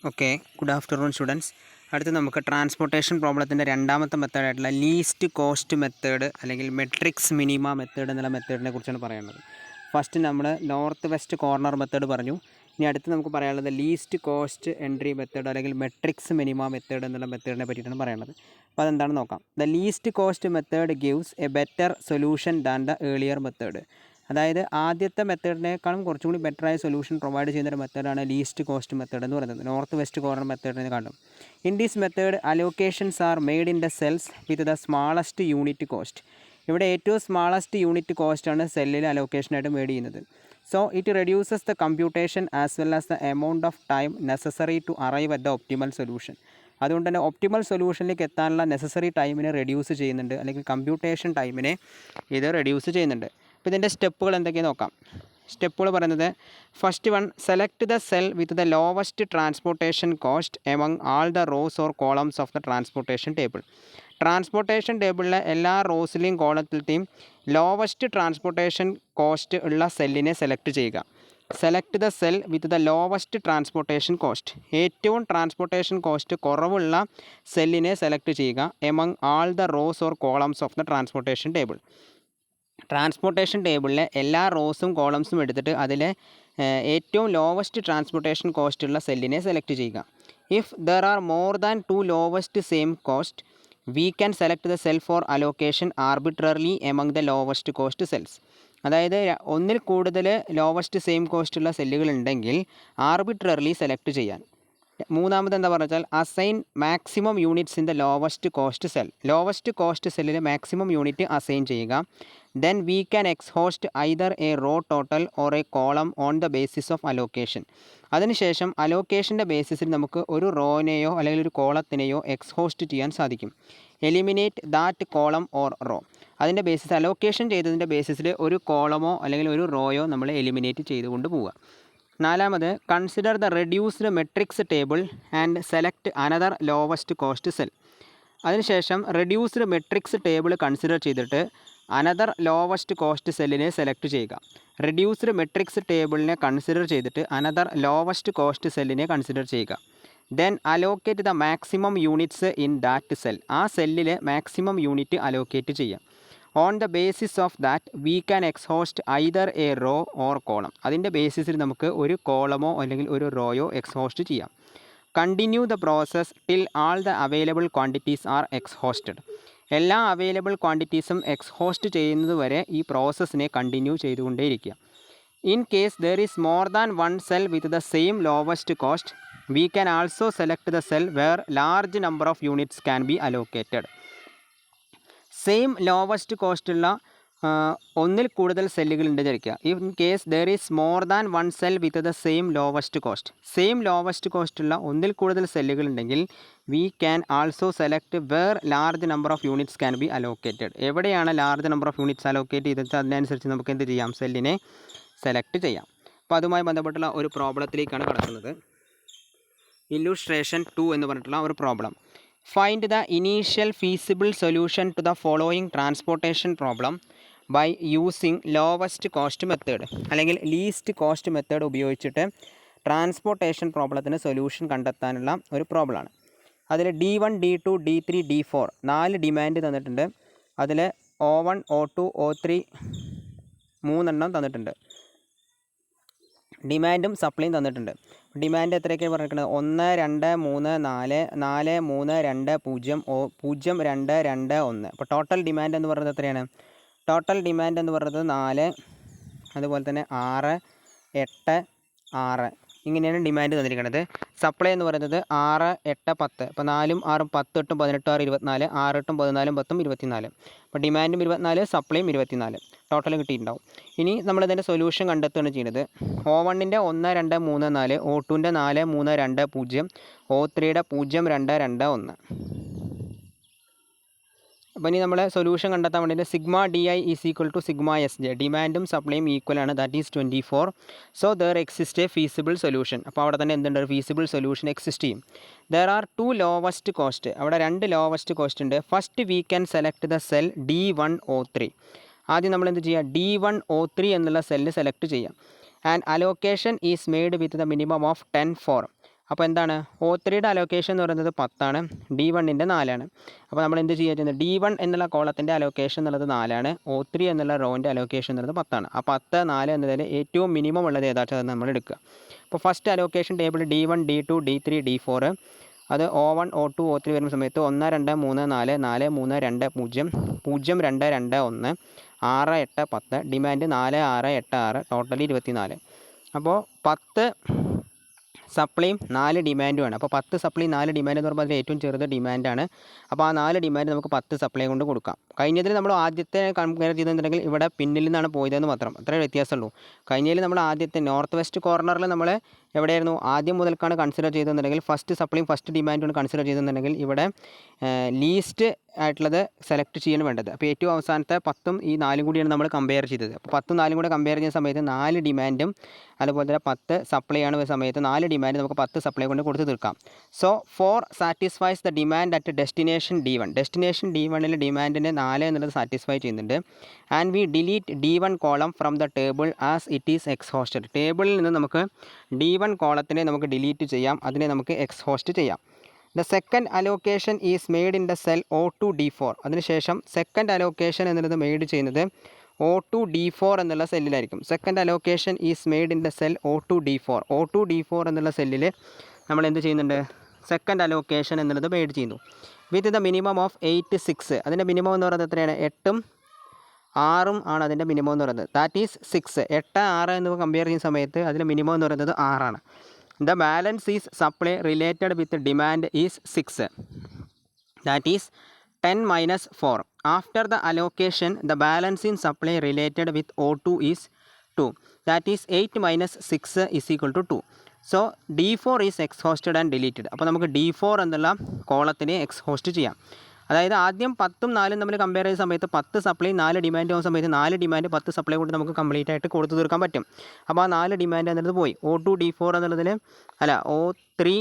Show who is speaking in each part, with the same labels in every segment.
Speaker 1: Okay, good afternoon students. അടുത്ത് നമുക്ക് transportation പ്രോബ്ലത്തിൻ്റെ രണ്ടാമത്തെ മെത്തേഡായിട്ടുള്ള ലീസ്റ്റ് കോസ്റ്റ് മെത്തേഡ് അല്ലെങ്കിൽ മെട്രിക്സ് മിനിമ മെത്തേഡ് എന്നുള്ള മെത്തേഡിനെ കുറിച്ചാണ് പറയുന്നത്. ഫസ്റ്റ് നമ്മൾ നോർത്ത് വെസ്റ്റ് കോർണർ മെത്തേഡ് പറഞ്ഞു. ഇനി അടുത്ത് നമുക്ക് പറയാനുള്ളത് ലീസ്റ്റ് കോസ്റ്റ് എൻട്രി മെത്തേഡ് അല്ലെങ്കിൽ മെട്രിക്സ് മിനിമ മെത്തേഡ് എന്നുള്ള മെത്തേഡിനെ പറ്റിയിട്ടാണ് പറയുന്നത്. അപ്പോൾ അതെന്താണെന്ന് നോക്കാം. The least cost method gives A better solution than the earlier method. അതായത് ആദ്യത്തെ മെത്തേഡിനേക്കാളും കുറച്ചും കൂടി ബെറ്ററായ സൊല്യൂഷൻ പ്രൊവൈഡ് ചെയ്യുന്ന ഒരു മെത്തേഡാണ് ലീസ്റ്റ് കോസ്റ്റ് മെത്തേഡ് എന്ന് പറയുന്നത്, നോർത്ത് വെസ്റ്റ് കോർണർ മെത്തേഡിനെ കാണും. In this method allocations are made in the cells with the smallest unit cost. ഇവിടെ ഏറ്റവും സ്മാളസ്റ്റ് യൂണിറ്റ് കോസ്റ്റാണ് സെല്ലിൽ അലോക്കേഷനായിട്ട് മെയ്ഡ് ചെയ്യുന്നത്. So it reduces the computation as well as the amount of time necessary to arrive at the optimal solution. അതുകൊണ്ട് തന്നെ optimal സൊല്യൂഷനിലേക്ക് എത്താനുള്ള necessary ടൈമിനെ reduce ചെയ്യുന്നുണ്ട്, അല്ലെങ്കിൽ കമ്പ്യൂട്ടേഷൻ ടൈമിനെ ഇത് റെഡ്യൂസ് ചെയ്യുന്നുണ്ട്. അപ്പോൾ ഇതിൻ്റെ സ്റ്റെപ്പുകൾ എന്തൊക്കെയാണെന്ന് നോക്കാം. സ്റ്റെപ്പുകൾ പറയുന്നത്, first one, select the cell with the lowest transportation cost among all the rows or columns of the transportation table. Transportation ടേബിളിലെ എല്ലാ റോസിലെയും കോളത്തിലെയും ലോവസ്റ്റ് ട്രാൻസ്പോർട്ടേഷൻ കോസ്റ്റ് ഉള്ള സെല്ലിനെ സെലക്ട് ചെയ്യുക. Select the cell with the lowest transportation cost. ഏറ്റവും transportation cost കുറവുള്ള സെല്ലിനെ സെലക്ട് ചെയ്യുക among all the rows or columns of the transportation table. Transportation ടേബിളിലെ എല്ലാ റോസും കോളംസും എടുത്തിട്ട് അതിലെ ഏറ്റവും ലോവസ്റ്റ് ട്രാൻസ്പോർട്ടേഷൻ കോസ്റ്റ് ഉള്ള സെല്ലിനെ സെലക്ട് ചെയ്യുക. If there are more than 2 lowest same cost we can select the cell for allocation arbitrarily among the lowest cost cells. അതായത് ഒന്നിൽ കൂടുതൽ ലോവസ്റ്റ് സെയിം കോസ്റ്റ് ഉള്ള സെല്ലുകൾ ഉണ്ടെങ്കിൽ ആർബിട്രറിലി സെലക്ട് ചെയ്യാൻ. മൂന്നാമത് എന്താ പറഞ്ഞാൽ, assign maximum units in the lowest cost cell. Lowest cost സെല്ലിൽ മാക്സിമം യൂണിറ്റ് അസൈൻ ചെയ്യുക. Then we can exhaust either a row total or a column on the basis of allocation. അതിനുശേഷം അലോക്കേഷൻ്റെ ബേസിസിൽ നമുക്ക് ഒരു റോനെയോ അല്ലെങ്കിൽ ഒരു കോളത്തിനെയോ എക്സ്ഹോസ്റ്റ് ചെയ്യാൻ സാധിക്കും. Eliminate that column or row. അതിൻ്റെ ബേസിസ്, അലോക്കേഷൻ ചെയ്തതിൻ്റെ ബേസിസിൽ ഒരു കോളമോ അല്ലെങ്കിൽ ഒരു റോയോ നമ്മൾ എലിമിനേറ്റ് ചെയ്തുകൊണ്ട് പോവുക. നാലാമത്, consider the reduced matrix table and select another lowest cost cell. അതിനുശേഷം റെഡ്യൂസ്ഡ് മെട്രിക്സ് ടേബിൾ കൺസിഡർ ചെയ്തിട്ട് അനദർ ലോവസ്റ്റ് കോസ്റ്റ് സെല്ലിനെ സെലക്ട് ചെയ്യുക. റെഡ്യൂസ്ഡ് മെട്രിക്സ് ടേബിളിനെ കൺസിഡർ ചെയ്തിട്ട് അനദർ ലോവസ്റ്റ് കോസ്റ്റ് സെല്ലിനെ കൺസിഡർ ചെയ്യുക. Then allocate the maximum units in that cell. ആ സെല്ലിലെ മാക്സിമം യൂണിറ്റ് അലോക്കേറ്റ് ചെയ്യാം. On the basis of that we can exhaust either a row or column. അതിൻ്റെ ബേസിസിൽ നമുക്ക് ഒരു കോളമോ അല്ലെങ്കിൽ ഒരു റോയോ എക്സ്ഹോസ്റ്റ് ചെയ്യാം. Continue the process till all the available quantities are exhausted. എല്ലാ അവൈലബിൾ ക്വാണ്ടിറ്റീസും എക്സ്ഹോസ്റ്റ് ചെയ്യുന്നത് വരെ ഈ പ്രോസസ്സിനെ കണ്ടിന്യൂ ചെയ്തുകൊണ്ടേയിരിക്കുക. In case there is more than one cell with the same lowest cost we can also select the cell where large number of units can be allocated. Same lowest കോസ്റ്റുള്ള ഒന്നിൽ കൂടുതൽ സെല്ലുകൾ ഉണ്ട് വിചാരിക്കുക. In case there is more than one cell with the same lowest cost. Same lowest കോസ്റ്റുള്ള ഒന്നിൽ കൂടുതൽ സെല്ലുകൾ ഉണ്ടെങ്കിൽ we can also select where large number of units can be allocated. എവിടെയാണ് large number of units allocate ചെയ്തിട്ട് അതിനനുസരിച്ച് നമുക്ക് എന്ത് ചെയ്യാം, സെല്ലിനെ സെലക്ട് ചെയ്യാം. അപ്പോൾ അതുമായി ബന്ധപ്പെട്ടുള്ള ഒരു പ്രോബ്ലത്തിലേക്കാണ് കടക്കുന്നത്. ഇല്ലുസ്ട്രേഷൻ 2 എന്ന് പറഞ്ഞിട്ടുള്ള ഒരു problem. Find the initial feasible solution to the following transportation problem by using lowest cost method അല്ലെങ്കിൽ ലീസ്റ്റ് കോസ്റ്റ് മെത്തേഡ് ഉപയോഗിച്ചിട്ട് ട്രാൻസ്പോർട്ടേഷൻ പ്രോബ്ലത്തിന് സൊല്യൂഷൻ കണ്ടെത്താനുള്ള ഒരു പ്രോബ്ലമാണ്. അതിൽ D1, D2, D3, D4 4 demand തന്നിട്ടുണ്ട്. അതിൽ O1, O2, O3 3 തന്നിട്ടുണ്ട്. ഡിമാൻഡും സപ്ലൈയും തന്നിട്ടുണ്ട്. ഡിമാൻഡ് എത്രയൊക്കെയാണ് പറഞ്ഞിരിക്കുന്നത്? 1, 2, 3, 4, 4, 3, 2, 0, 0, 2, 2, 1. അപ്പോൾ ടോട്ടൽ ഡിമാൻഡ് എന്ന് പറയുന്നത് എത്രയാണ്? ടോട്ടൽ ഡിമാൻഡ് എന്ന് പറയുന്നത് 4, അതുപോലെ തന്നെ 6, 8, 6 ഇങ്ങനെയാണ് ഡിമാൻഡ് തന്നിരിക്കുന്നത്. സപ്ലൈ എന്ന് പറയുന്നത് 6, 8, 10. അപ്പോൾ 4, 6, 10, 8, 18, 6, 24, 6, 8, 14, 10, 24. അപ്പോൾ ഡിമാൻഡും 24, സപ്ലൈയും 24 ടോട്ടൽ കിട്ടിയിട്ടുണ്ടാവും. ഇനി നമ്മളിതിൻ്റെ സൊല്യൂഷൻ കണ്ടെത്തുകയാണ് ചെയ്യുന്നത്. O1ൻ്റെ 1, 2, 3, 4, O2ൻ്റെ 4, 3, 2, 0, O3യുടെ 0, 2, 2, 1. അപ്പോൾ ഇനി നമ്മൾ സൊല്യൂഷൻ കണ്ടെത്താൻ വേണ്ടിയിട്ട് sigma D I is equal to sigma S J. ഡിമാൻഡും സപ്ലൈയും ഈക്വൽ ആണ്, that is 24. So there exist a feasible solution. അപ്പോൾ അവിടെ തന്നെ എന്തുണ്ട്, ഒരു ഫീസിബിൾ സൊല്യൂഷൻ എക്സിസ്റ്റ് ചെയ്യും. There are 2 lowest cost. അവിടെ 2 ലോവസ്റ്റ് കോസ്റ്റ് ഉണ്ട്. First we can select the cell D1, O3. ആദ്യം നമ്മൾ എന്ത് ചെയ്യുക, D1, O3 എന്നുള്ള സെല്ല് സെലക്ട് ചെയ്യാം. And allocation is made with the minimum of 10 4. അപ്പോൾ എന്താണ് O3യുടെ അലോക്കേഷൻ എന്ന് പറയുന്നത് 10 D1ൻ്റെ 4 അപ്പോൾ നമ്മൾ എന്ത് ചെയ്യുന്നത് D1 എന്നുള്ള കോളത്തിൻ്റെ അലോക്കേഷൻ എന്നുള്ളത് 4 O3 എന്നുള്ള റോൻ്റെ അലോക്കേഷൻ എന്നുള്ളത് 10 ആ 10 4 എന്നതിൽ ഏറ്റവും മിനിമം ഉള്ളത് ഏതാച്ചാൽ നമ്മൾ എടുക്കുക അപ്പോൾ first allocation table D1 D2 D3 D4 അത് O1 O2 O3 വരുന്ന സമയത്ത് 1 2 3 4 4 3 2 0 0 2 2 1 6 8 10 ഡിമാൻഡ് 4 6 8 6 ടോട്ടലി 24 അപ്പോൾ 10 സപ്ലൈയും 4 ഡിമാൻഡുമാണ് അപ്പോൾ 10 സപ്ലൈ 4 ഡിമാൻഡ് എന്ന് പറയുമ്പോൾ അതിൽ ഏറ്റവും ചെറുത് ഡിമാൻഡാണ് അപ്പോൾ ആ 4 ഡിമാൻഡ് നമുക്ക് 10 സപ്ലൈ കൊണ്ട് കൊടുക്കാം കഴിഞ്ഞതിൽ നമ്മൾ ആദ്യത്തെ കമ്പയർ ചെയ്തിട്ടുണ്ടെങ്കിൽ ഇവിടെ പിന്നിൽ നിന്നാണ് പോയതെന്ന് മാത്രം അത്രേ വ്യത്യാസമുള്ളൂ കഴിഞ്ഞതിൽ നമ്മൾ ആദ്യത്തെ നോർത്ത് വെസ്റ്റ് കോർണറിൽ നമ്മൾ എവിടെയായിരുന്നു ആദ്യം മുതൽക്കാണ് കൺസിഡർ ചെയ്തെന്നുണ്ടെങ്കിൽ ഫസ്റ്റ് സപ്ലൈയും ഫസ്റ്റ് ഡിമാൻഡുമാണ് കൺസിഡർ ചെയ്തെന്നുണ്ടെങ്കിൽ ഇവിടെ ലീസ്റ്റ് ആയിട്ടുള്ളത് സെലക്ട് ചെയ്യാണ് വേണ്ടത് അപ്പോൾ ഏറ്റവും അവസാനത്തെ 10ഉം ഈ 4 കൂടിയാണ് നമ്മൾ കമ്പയർ ചെയ്തത് അപ്പോൾ 10ഉം 4 കൂടെ കമ്പയർ ചെയ്യുന്ന സമയത്ത് 4 ഡിമാൻഡും അതുപോലെ തന്നെ 10 സപ്ലൈ ആണ് സമയത്ത് 4 ഡിമാൻഡ് നമുക്ക് 10 സപ്ലൈ കൊണ്ട് കൊടുത്ത് തീർക്കാം so 4 satisfies the demand at destination D1 destination D1ൽ ഡിമാൻഡിനെ 4 എന്നുള്ളത് സാറ്റിസ്ഫൈ ചെയ്യുന്നുണ്ട് and we delete D1 column from the table as it is exhausted ടേബിളിൽ നിന്ന് നമുക്ക് D1 കോളത്തിനെ നമുക്ക് ഡിലീറ്റ് ചെയ്യാം അതിനെ നമുക്ക് എക്സ്ഹോസ്റ്റ് ചെയ്യാം the second allocation is made in the cell O2 D4 അതിനുശേഷം സെക്കൻഡ് അലോക്കേഷൻ എന്നുള്ളത് മെയ്ഡ് ചെയ്യുന്നത് O2 D4 എന്നുള്ള സെല്ലിലായിരിക്കും second allocation is made in the cell O2 D4 എന്നുള്ള സെല്ലിൽ നമ്മൾ എന്ത് ചെയ്യുന്നുണ്ട് സെക്കൻഡ് അലോക്കേഷൻ എന്നുള്ളത് മെയ്ഡ് ചെയ്യുന്നു വിത്ത് ദ മിനിമം ഓഫ് 8 6 അതിൻ്റെ മിനിമം എന്ന് പറയുന്നത് എത്രയാണ് 8ഉം 6ഉം ആണ് അതിൻ്റെ മിനിമം എന്ന് പറയുന്നത് ദാറ്റ് ഈസ് 6 8 6 എന്നിവ കമ്പയർ ചെയ്യുന്ന സമയത്ത് അതിൻ്റെ മിനിമം എന്ന് പറയുന്നത് 6 ആണ് the balance is supply related with demand is 6 that is 10 minus 4 after the allocation the balance in supply related with O2 is 2 that is 8 minus 6 is equal to 2 so D4 is exhausted and deleted അപ്പോൾ നമുക്ക് D4 എന്നുള്ള കോളത്തിനെ exhaust ചെയ്യാം അതായത് ആദ്യം 10ഉം 4ഉം തമ്മിൽ compare ചെയ്യുന്ന സമയത്ത് 10 supply 4 demand ആവുന്ന സമയത്ത് 4 ഡിമാൻഡ് 10 സപ്ലൈ കൊണ്ട് നമുക്ക് കംപ്ലീറ്റ് ആയിട്ട് കൊടുത്തു തീർക്കാൻ പറ്റും അപ്പോൾ ആ 4 ഡിമാൻഡ് എന്നുള്ളത് പോയി O2 D4 എന്നുള്ളതിൽ അല്ല O3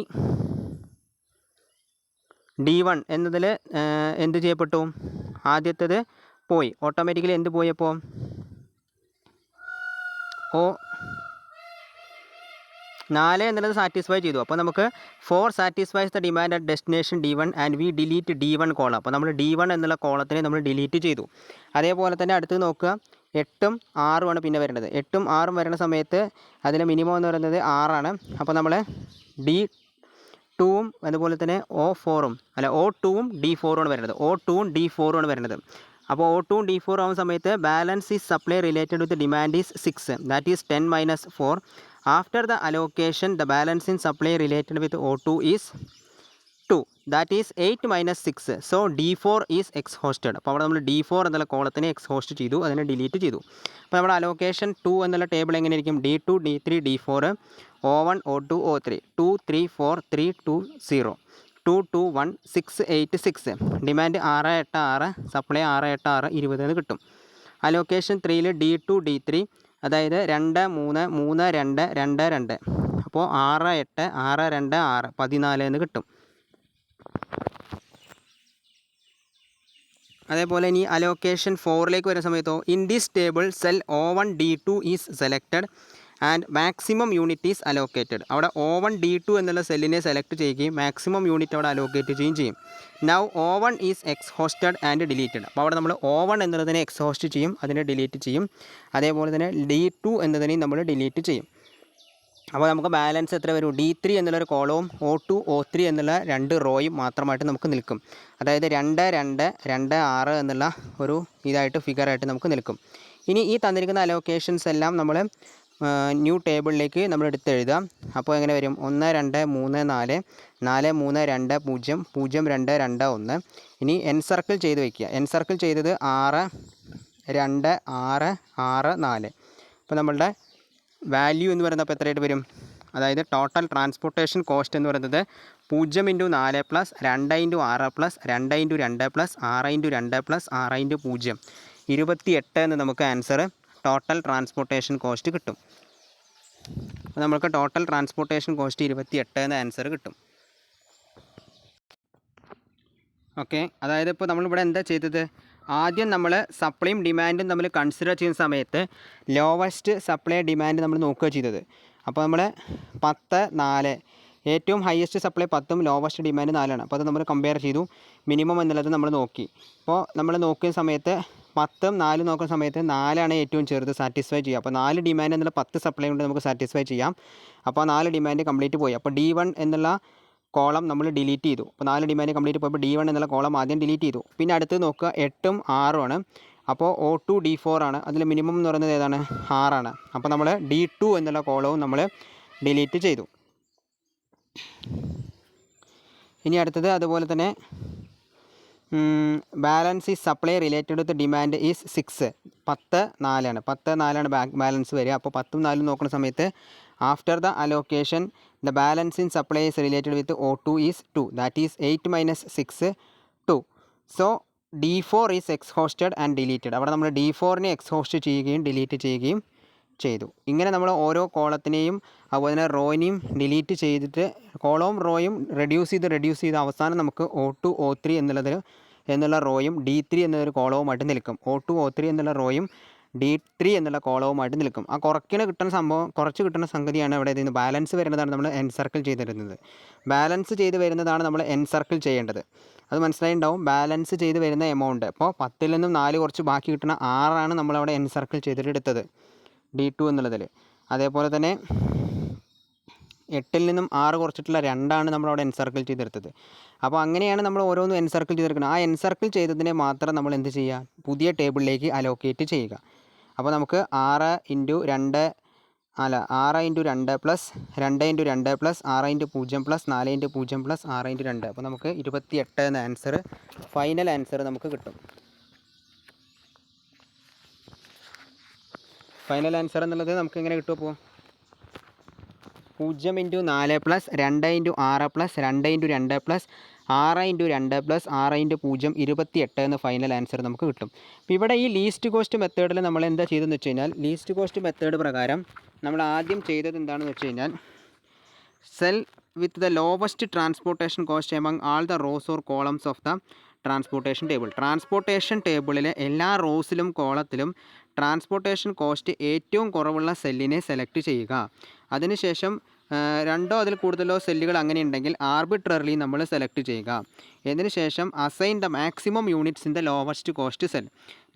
Speaker 1: D1 എന്നതിൽ എന്ത് ചെയ്യപ്പെട്ടു ആദ്യത്തേത് പോയി ഓട്ടോമാറ്റിക്കലി എന്ത് പോയി അപ്പോൾ 4 എന്നുള്ളത് സാറ്റിസ്ഫൈ ചെയ്തു അപ്പോൾ നമുക്ക് 4 satisfies the demand at destination D1 and we delete D1 column അപ്പോൾ നമ്മൾ D1 എന്നുള്ള കോളത്തിനെ നമ്മൾ ഡിലീറ്റ് ചെയ്തു അതേപോലെ തന്നെ അടുത്ത് നോക്കുക 8ഉം 6ഉമാണ് പിന്നെ വരുന്നത് 8ഉം 6ഉം വരുന്ന സമയത്ത് അതിൻ്റെ മിനിമം എന്ന് പറയുന്നത് 6 അപ്പോൾ നമ്മൾ D2ഉം അതുപോലെ തന്നെ O2ഉം D4ഉമാണ് വരുന്നത് O2ഉം D4ഉമാണ് വരുന്നത് അപ്പോൾ O2ഉം D4 ആവുന്ന സമയത്ത് balance is supply related with demand is 6 that is 10 minus 4 after the allocation the balance in supply related with O2 is 2 that is 8 minus 6 so D4 is exhausted അപ്പോൾ അവിടെ നമ്മൾ D4 എന്നുള്ള കോളത്തിനെ എക്സ്ഹോസ്റ്റ് ചെയ്തു അതിനെ delete ചെയ്തു അപ്പോൾ നമ്മുടെ allocation 2 എന്നുള്ള ടേബിൾ എങ്ങനെയായിരിക്കും D2 D3 D4 O1 O2 O3 2 3 4 3 2 0 2 2 1 6 8 6 demand 6 8 6 supply 6 8 6 20 എന്ന് കിട്ടും അലോക്കേഷൻ 3ൽ D2 D3 അതായത് 2 3 3 2 2 2 അപ്പോൾ 6 8 6 2 6 14 എന്ന് കിട്ടും അതേപോലെ ഇനി അലോക്കേഷൻ 4ലേക്ക് വരുന്ന സമയത്തോ in this table cell O1 D2 is selected and maximum unit is allocated അവിടെ O1 D2 എന്നുള്ള സെല്ലിനെ സെലക്ട് ചെയ്യുകയും മാക്സിമം യൂണിറ്റ് അവിടെ അലോക്കേറ്റ് ചെയ്യുകയും ചെയ്യും now O1 is exhausted and deleted അപ്പോൾ അവിടെ നമ്മൾ O1 എന്നതിനെ എക്സ്ഹോസ്റ്റ് ചെയ്യും അതിനെ ഡിലീറ്റ് ചെയ്യും അതേപോലെ തന്നെ D2 എന്നതിനെയും നമ്മൾ ഡിലീറ്റ് ചെയ്യും അപ്പോൾ നമുക്ക് ബാലൻസ് എത്ര വരും D3 എന്നുള്ളൊരു കോളവും O2 O3 എന്നുള്ള 2 റോയും മാത്രമായിട്ട് നമുക്ക് നിൽക്കും അതായത് 2 2 2 6 എന്നുള്ള ഒരു ഇതായിട്ട് ഫിഗറായിട്ട് നമുക്ക് നിൽക്കും ഇനി ഈ തന്നിരിക്കുന്ന അലോക്കേഷൻസ് എല്ലാം നമ്മൾ ന്യൂ ടേബിളിലേക്ക് നമ്മൾ എടുത്തെഴുതാം അപ്പോൾ എങ്ങനെ വരും 1 2 3 4 4 3 2 0 0 2 2 1 ഇനി എൻ സർക്കിൾ ചെയ്ത് വയ്ക്കുക എൻ സർക്കിൾ ചെയ്തത് 6 2 6 6 4 അപ്പോൾ നമ്മളുടെ വാല്യൂ എന്ന് പറയുന്നത് അപ്പോൾ എത്രയായിട്ട് വരും അതായത് ടോട്ടൽ ട്രാൻസ്പോർട്ടേഷൻ കോസ്റ്റ് എന്ന് പറയുന്നത് 0 × 4 പ്ലസ് 2 × 6 പ്ലസ് 2 × 2 പ്ലസ് 6 × 2 പ്ലസ് 6 × 0 28 എന്ന് നമുക്ക് ആൻസർ ടോട്ടൽ ട്രാൻസ്പോർട്ടേഷൻ കോസ്റ്റ് കിട്ടും അപ്പോൾ നമുക്ക് ടോട്ടൽ ട്രാൻസ്പോർട്ടേഷൻ കോസ്റ്റ് 28 എന്ന ആൻസർ കിട്ടും ഓക്കെ അതായത് ഇപ്പോൾ നമ്മളിവിടെ എന്താ ചെയ്തത് ആദ്യം നമ്മൾ സപ്ലൈയും ഡിമാൻഡും തമ്മിൽ കൺസിഡർ ചെയ്യുന്ന സമയത്ത് ലോവസ്റ്റ് സപ്ലൈ ഡിമാൻഡ് നമ്മൾ നോക്കുക ചെയ്തത് അപ്പോൾ നമ്മൾ 10 4 ഏറ്റവും ഹയസ്റ്റ് സപ്ലൈ 10ഉം ലോവസ്റ്റ് ഡിമാൻഡ് 4ആണ്. അപ്പോൾ അത് നമ്മൾ കമ്പയർ ചെയ്തു. മിനിമം എന്നുള്ളത് നമ്മൾ നോക്കി. അപ്പോൾ നമ്മൾ നോക്കുന്ന സമയത്ത് 10ഉം 4ഉം നോക്കുന്ന സമയത്ത് 4ആണ് ഏറ്റവും ചെറുത് സാറ്റിസ്ഫൈ ചെയ്യുക. അപ്പോൾ 4 ഡിമാൻഡ് എന്നുള്ള 10 സപ്ലൈ കൊണ്ട് നമുക്ക് സാറ്റിസ്ഫൈ ചെയ്യാം. അപ്പോൾ 4 ഡിമാൻഡ് കംപ്ലീറ്റ് പോയി. അപ്പോൾ D1 എന്നുള്ള കോളം നമ്മൾ ഡിലീറ്റ് ചെയ്തു. അപ്പോൾ 4 ഡിമാൻഡ് കംപ്ലീറ്റ് പോയപ്പോൾ D1 എന്നുള്ള കോളം ആദ്യം ഡിലീറ്റ് ചെയ്തു. പിന്നെ അടുത്ത് നോക്കുക 8ഉം 6ഉം ആണ്. അപ്പോൾ O2 D4 ആണ്. അതിൽ മിനിമം എന്ന് പറയുന്നത് ഏതാണ്? 6ആണ്. അപ്പോൾ നമ്മൾ D2 എന്നുള്ള കോളവും നമ്മൾ ഡിലീറ്റ് ചെയ്തു. ഇനി അടുത്തത് അതുപോലെ തന്നെ balance is supply related with demand is 6. 10 4ആണ്. 10 4ആണ് ബാലൻസ് വരിക. അപ്പോൾ 10ഉം 4ഉം നോക്കുന്ന സമയത്ത് after the allocation the balance in supply is related with O2 is 2. That is 8 - 6 2. So D4 is exhausted and deleted. അവിടെ നമ്മൾ D4നെ എക്സ്ഹോസ്റ്റ് ചെയ്യുകയും ഡിലീറ്റ് ചെയ്യുകയും ചെയ്തു. ഇങ്ങനെ നമ്മൾ ഓരോ കോളത്തിനെയും അതുപോലെ തന്നെ റോയിനെയും ഡിലീറ്റ് ചെയ്തിട്ട് കോളവും റോയും റെഡ്യൂസ് ചെയ്ത് അവസാനം നമുക്ക് O2 O3 എന്നുള്ള റോയും D3 എന്നൊരു കോളവുമായിട്ട് നിൽക്കും. O2 O3 എന്നുള്ള റോയും D3 എന്നുള്ള കോളവുമായിട്ട് നിൽക്കും. ആ കുറച്ച് കിട്ടുന്ന സംഗതിയാണ് ഇവിടെ ഇതിന് ബാലൻസ് വരുന്നതാണ് നമ്മൾ എൻ സർക്കിൾ ചെയ്തിരുന്നത്. ബാലൻസ് ചെയ്ത് വരുന്നതാണ് നമ്മൾ എൻ സർക്കിൾ ചെയ്യേണ്ടത്. അത് മനസ്സിലായിട്ടുണ്ടാവും. ബാലൻസ് ചെയ്ത് വരുന്ന എമൗണ്ട്. അപ്പോൾ 10ൽ നിന്നും 4 കുറച്ച് ബാക്കി കിട്ടുന്ന 6ആണ് നമ്മളവിടെ എൻ സർക്കിൾ ചെയ്തിട്ട് എടുത്തത് D2 എന്നുള്ളതിൽ. അതേപോലെ തന്നെ 8ൽ നിന്നും 6 കുറച്ചിട്ടുള്ള 2ആണ് നമ്മളവിടെ എൻ സർക്കിൾ ചെയ്തെടുത്തത്. അപ്പോൾ അങ്ങനെയാണ് നമ്മൾ ഓരോന്നും എൻ സർക്കിൾ ചെയ്തെടുക്കുന്നത്. ആ എൻ സർക്കിൾ ചെയ്തതിനെ മാത്രം നമ്മൾ എന്ത് ചെയ്യുക? പുതിയ ടേബിളിലേക്ക് അലോക്കേറ്റ് ചെയ്യുക. അപ്പോൾ നമുക്ക് 6 × 2 + 2 + 2 + 6 × 0 + 4 × 0 + 6 × 2. അപ്പോൾ നമുക്ക് 28 എന്ന ആൻസർ ഫൈനൽ ആൻസർ നമുക്ക് കിട്ടും. ഫൈനൽ ആൻസർ എന്നുള്ളത് നമുക്ക് എങ്ങനെ കിട്ടും? അപ്പോൾ 0 × 4 + 2 × 6 + 2 × 2 + 6 × 2 + 6 × 0 28 എന്ന ഫൈനൽ ആൻസർ നമുക്ക് കിട്ടും. അപ്പോൾ ഇവിടെ ഈ ലീസ്റ്റ് കോസ്റ്റ് മെത്തേഡിൽ നമ്മൾ എന്താ ചെയ്തതെന്ന് വെച്ച് കഴിഞ്ഞാൽ, ലീസ്റ്റ് കോസ്റ്റ് മെത്തേഡ് പ്രകാരം നമ്മൾ ആദ്യം ചെയ്തത് എന്താണെന്ന് വെച്ച് കഴിഞ്ഞാൽ, cell with the lowest transportation cost among all the rows or columns of the transportation table. Transportation ടേബിളിലെ എല്ലാ റോസിലും കോളത്തിലും ട്രാൻസ്പോർട്ടേഷൻ കോസ്റ്റ് ഏറ്റവും കുറവുള്ള സെല്ലിനെ സെലക്ട് ചെയ്യുക. അതിനുശേഷം 2 അതിൽ കൂടുതലോ സെല്ലുകൾ അങ്ങനെ ഉണ്ടെങ്കിൽ ആർബിട്രറിലി നമ്മൾ സെലക്ട് ചെയ്യുക. ഇതിനുശേഷം assign the maximum units in the lowest cost cell.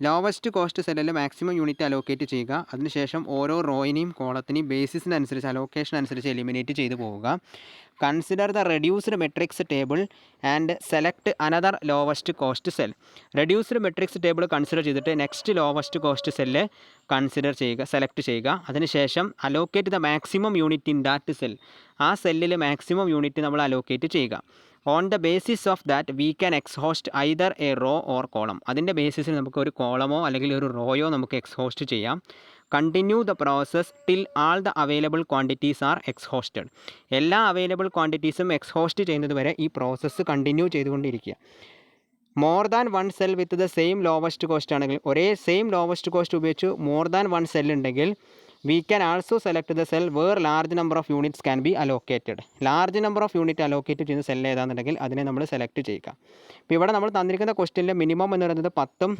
Speaker 1: Lowest cost സെല്ലിൽ മാക്സിമം യൂണിറ്റ് അലോക്കേറ്റ് ചെയ്യുക. അതിനുശേഷം ഓരോ റോയിനെയും കോളത്തിനെയും ബേസിസിനനുസരിച്ച് അലോക്കേഷൻ അനുസരിച്ച് എലിമിനേറ്റ് ചെയ്തു പോവുക. Consider the reduced matrix table and select another lowest cost cell. Reduced matrix table consider ചെയ്തിട്ട് next lowest cost cell select ചെയ്യുക. അതിനുശേഷം allocate the maximum unit in that cell. ആ സെല്ലിൽ മാക്സിമം യൂണിറ്റ് നമ്മൾ allocate ചെയ്യുക. On the basis of that we can exhaust either a row or column. അതിൻ്റെ ബേസിസിൽ നമുക്ക് ഒരു കോളമോ അല്ലെങ്കിൽ ഒരു റോയോ നമുക്ക് എക്സ്ഹോസ്റ്റ് ചെയ്യാം. Continue the process till all the available quantities are exhausted. എല്ലാ അവൈലബിൾ ക്വാണ്ടിറ്റീസും എക്സ്ഹോസ്റ്റ് ചെയ്യുന്നത് വരെ ഈ പ്രോസസ്സ് കണ്ടിന്യൂ ചെയ്തുകൊണ്ടിരിക്കുക. More than 1 cell with the same lowest cost ആണെങ്കിൽ, ഒരേ സെയിം ലോവസ്റ്റ് കോസ്റ്റ് ഉപയോഗിച്ച് മോർ ദാൻ 1 സെൽ ഉണ്ടെങ്കിൽ we can also select the cell where large number of units can be allocated. Large number of unit allocate ചെയ്യുന്ന cell ഏതാണെന്നുണ്ടെങ്കിൽ അതിനെ നമ്മൾ select ചെയ്യുക. ഇപ്പോൾ ഇവിടെ നമ്മൾ തന്നിരിക്കുന്ന ക്വസ്റ്റ്യനിൽ മിനിമം എന്ന് പറയുന്നത് 10ഉം,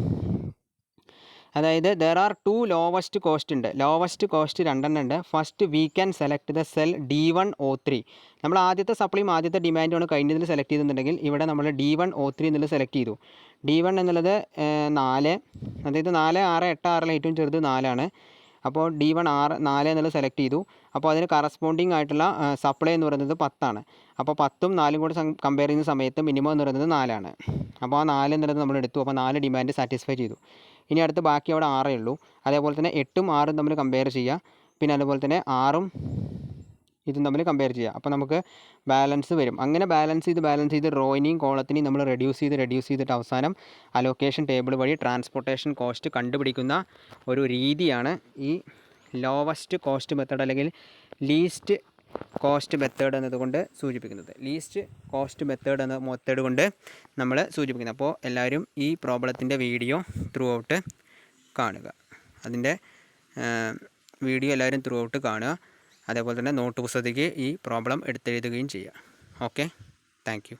Speaker 1: അതായത് ദർ ആർ 2 ലോവസ്റ്റ് കോസ്റ്റ് ഉണ്ട്. ലോവസ്റ്റ് കോസ്റ്റ് 2 ഉണ്ട്. First we can select the cell D1 O3. നമ്മൾ ആദ്യത്തെ സപ്ലിയും ആദ്യത്തെ ഡിമാൻഡുമാണ് കഴിഞ്ഞതിൽ സെലക്ട് ചെയ്തിട്ടുണ്ടെങ്കിൽ ഇവിടെ നമ്മൾ D1 O3 എന്നുള്ളത് സെലക്ട് ചെയ്തു. D1 എന്നുള്ളത് 4, അതായത് 4 6 8 6 ഏറ്റവും ചെറുത് 4ആണ്. അപ്പോൾ D1 4 എന്നുള്ളത് സെലക്ട് ചെയ്തു. അപ്പോൾ അതിന് കറസ്പോണ്ടിങ് ആയിട്ടുള്ള സപ്ലൈ എന്ന് പറയുന്നത് 10ആണ്. അപ്പോൾ 10ഉം 4ഉം കൂടെ കമ്പയർ ചെയ്യുന്ന സമയത്ത് മിനിമം എന്ന് പറയുന്നത് 4ആണ്. അപ്പോൾ ആ 4 എന്നുള്ളത് നമ്മൾ എടുത്തു. അപ്പോൾ 4 ഡിമാൻഡ് സാറ്റിസ്ഫൈ ചെയ്തു. ഇനി അടുത്ത് ബാക്കി അവിടെ 6 ഉള്ളൂ. അതേപോലെ തന്നെ 8ഉം 6ഉം തമ്മിൽ കമ്പയർ ചെയ്യുക. പിന്നെ അതുപോലെ തന്നെ 6ഉം ഇതും തമ്മിൽ കമ്പയർ ചെയ്യുക. അപ്പോൾ നമുക്ക് ബാലൻസ് വരും. അങ്ങനെ ബാലൻസ് ചെയ്ത് റോയിനെയും കോളത്തിനെയും നമ്മൾ റെഡ്യൂസ് ചെയ്തിട്ട് അവസാനം അലോക്കേഷൻ ടേബിൾ വഴി ട്രാൻസ്പോർട്ടേഷൻ കോസ്റ്റ് കണ്ടുപിടിക്കുന്ന ഒരു രീതിയാണ് ഈ ലോവസ്റ്റ് കോസ്റ്റ് മെത്തേഡ് അല്ലെങ്കിൽ ലീസ്റ്റ് കോസ്റ്റ് മെത്തേഡ് എന്നതുകൊണ്ട് സൂചിപ്പിക്കുന്നത്. ലീസ്റ്റ് കോസ്റ്റ് മെത്തേഡ് എന്ന മെത്തേഡ് കൊണ്ട് നമ്മൾ സൂചിപ്പിക്കുന്നത്. അപ്പോൾ എല്ലാവരും ഈ പ്രോബ്ലത്തിൻ്റെ വീഡിയോ ത്രൂ ഔട്ട് കാണുക. അതിൻ്റെ വീഡിയോ എല്ലാവരും ത്രൂ ഔട്ട് കാണുക. അതേപോലെ തന്നെ നോട്ട് പുസ്തകത്തേക്ക് ഈ പ്രോബ്ലം എടുത്തെഴുതുകയും ചെയ്യുക. Okay, thank you.